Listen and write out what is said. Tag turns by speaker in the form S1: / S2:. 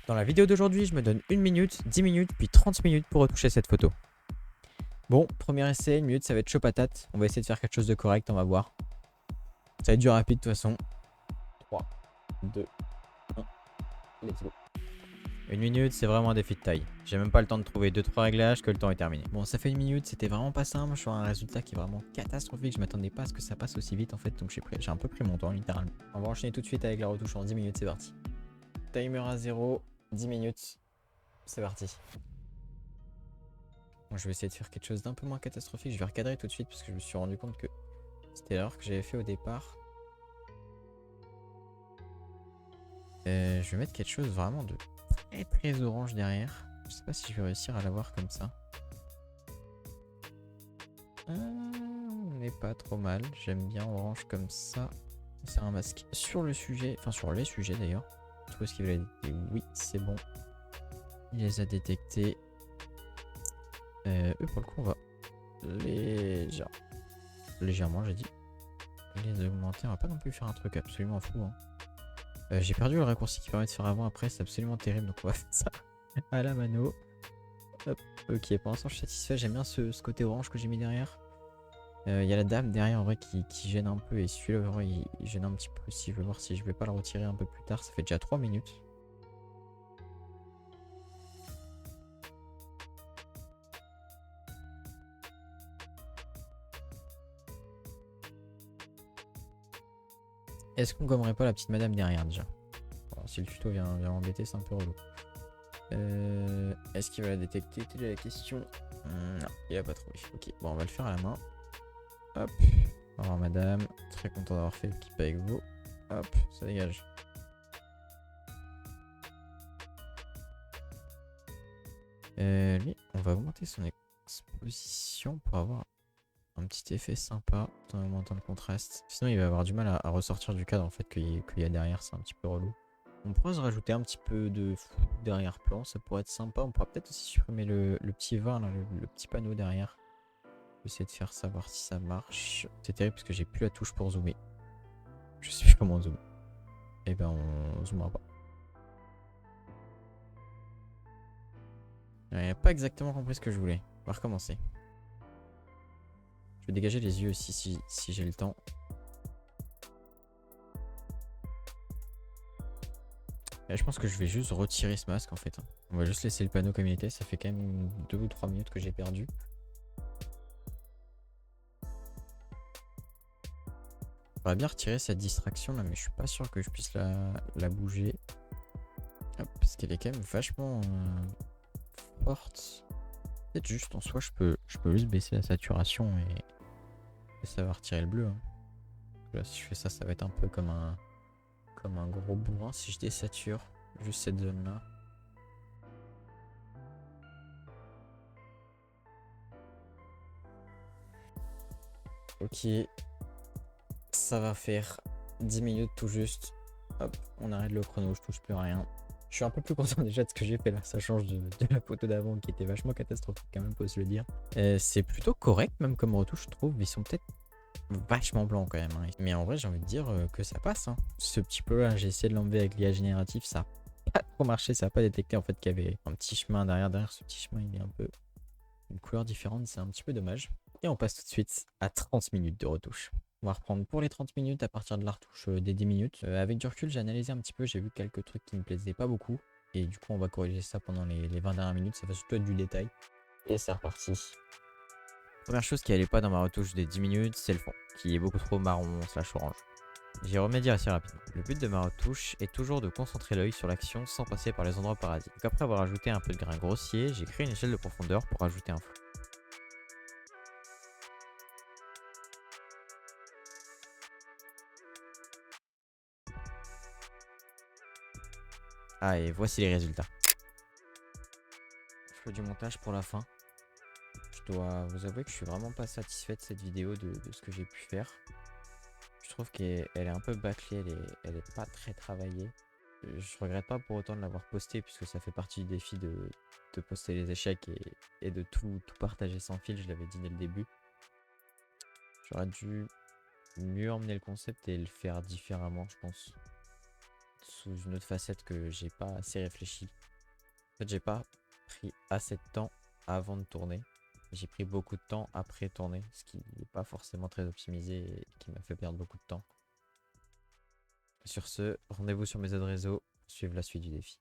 S1: Dans la vidéo d'aujourd'hui, je me donne 1 minute, 10 minutes, puis 30 minutes pour retoucher cette photo. Bon, premier essai, 1 minute, ça va être chaud patate. On va essayer de faire quelque chose de correct, on va voir. Ça va être du rapide de toute façon. 3, 2, 1, let's go. 1 minute, c'est vraiment un défi de taille. J'ai même pas le temps de trouver 2-3 réglages que le temps est terminé. Bon, ça fait 1 minute, c'était vraiment pas simple. Je suis un résultat qui est vraiment catastrophique. Je m'attendais pas à ce que ça passe aussi vite en fait, donc j'ai un peu pris mon temps littéralement. On va enchaîner tout de suite avec la retouche en 10 minutes, c'est parti. Timer à 0, 10 minutes, c'est parti. Bon, je vais essayer de faire quelque chose d'un peu moins catastrophique. Je vais recadrer tout de suite parce que je me suis rendu compte que c'était l'erreur que j'avais fait au départ. Je vais mettre quelque chose vraiment de très orange derrière. Je sais pas si je vais réussir à l'avoir comme ça. On n'est pas trop mal. J'aime bien orange comme ça. C'est un masque sur le sujet, enfin sur les sujets d'ailleurs. Je trouve ce qu'il veut détecter. Oui, c'est bon. Il les a détectés. Eux, pour le coup, on va légèrement, j'ai dit. Les augmenter, on va pas non plus faire un truc absolument fou. Hein. J'ai perdu le raccourci qui permet de faire avant-après, c'est absolument terrible, donc on va faire ça à la mano. Hop. Ok, pour l'instant je suis satisfait, j'aime bien ce côté orange que j'ai mis derrière. Il y a la dame derrière en vrai qui gêne un peu, et celui-là vraiment il gêne un petit peu aussi. Je vais voir si je vais pas le retirer un peu plus tard, ça fait déjà 3 minutes. Est-ce qu'on gommerait pas la petite madame derrière déjà? Bon, si le tuto vient m'embêter, c'est un peu relou. Est-ce qu'il va la détecter? Telle est la question. Non, il a pas trouvé. Ok, bon, on va le faire à la main. Hop. Au revoir, madame. Très content d'avoir fait l'équipe avec vous. Hop, ça dégage. Lui, on va augmenter son exposition pour avoir un petit effet sympa tout en augmentant le contraste. Sinon, il va avoir du mal à ressortir du cadre en fait qu'il y a derrière. C'est un petit peu relou. On pourrait se rajouter un petit peu de derrière-plan, ça pourrait être sympa. On pourra peut-être aussi supprimer le petit var, là, le petit panneau derrière. Je vais essayer de faire ça, voir si ça marche. C'est terrible parce que j'ai plus la touche pour zoomer. Je sais plus comment on zoome. Et ben on zoomera pas. J'ai pas exactement compris ce que je voulais. On va recommencer. Je vais dégager les yeux aussi si j'ai le temps. Et je pense que je vais juste retirer ce masque en fait. On va juste laisser le panneau comme il était. Ça fait quand même 2 ou 3 minutes que j'ai perdu. On va bien retirer cette distraction là, mais je suis pas sûr que je puisse la bouger. Hop, parce qu'elle est quand même vachement forte. Peut-être juste en soi, je peux juste baisser la saturation et ça va retirer le bleu. Hein. Là, si je fais ça, ça va être un peu comme un gros bourrin si je désature juste cette zone là. Ok, ça va faire 10 minutes tout juste. Hop, on arrête le chrono, je touche plus à rien. Je suis un peu plus content déjà de ce que j'ai fait là, ça change de la photo d'avant qui était vachement catastrophique quand même, faut se le dire. C'est plutôt correct même comme retouche je trouve, ils sont peut-être vachement blancs quand même. Hein. Mais en vrai j'ai envie de dire que ça passe. Hein. Ce petit peu là, j'ai essayé de l'enlever avec l'IA génératif, ça a pas trop marché, ça a pas détecté en fait qu'il y avait un petit chemin derrière ce petit chemin il est un peu une couleur différente, c'est un petit peu dommage. Et on passe tout de suite à 30 minutes de retouche. On va reprendre pour les 30 minutes à partir de la retouche des 10 minutes. Avec du recul, j'ai analysé un petit peu, j'ai vu quelques trucs qui me plaisaient pas beaucoup. Et du coup, on va corriger ça pendant les 20 dernières minutes, ça va surtout être du détail. Et c'est reparti. Première chose qui allait pas dans ma retouche des 10 minutes, c'est le fond, qui est beaucoup trop marron / orange. J'y remédie assez rapidement. Le but de ma retouche est toujours de concentrer l'œil sur l'action sans passer par les endroits parasites. Donc après avoir ajouté un peu de grain grossier, j'ai créé une échelle de profondeur pour ajouter un flou. Ah, et voici les résultats. Je fais du montage pour la fin. Je dois vous avouer que je suis vraiment pas satisfait de cette vidéo, de ce que j'ai pu faire. Je trouve qu'elle est un peu bâclée, elle est pas très travaillée. Je regrette pas pour autant de l'avoir postée puisque ça fait partie du défi de poster les échecs et de tout partager sans fil, je l'avais dit dès le début. J'aurais dû mieux emmener le concept et le faire différemment, je pense. sous une autre facette que j'ai pas assez réfléchi. En fait, j'ai pas pris assez de temps avant de tourner. J'ai pris beaucoup de temps après tourner, ce qui n'est pas forcément très optimisé et qui m'a fait perdre beaucoup de temps. Sur ce, rendez-vous sur mes autres réseaux pour suivre la suite du défi.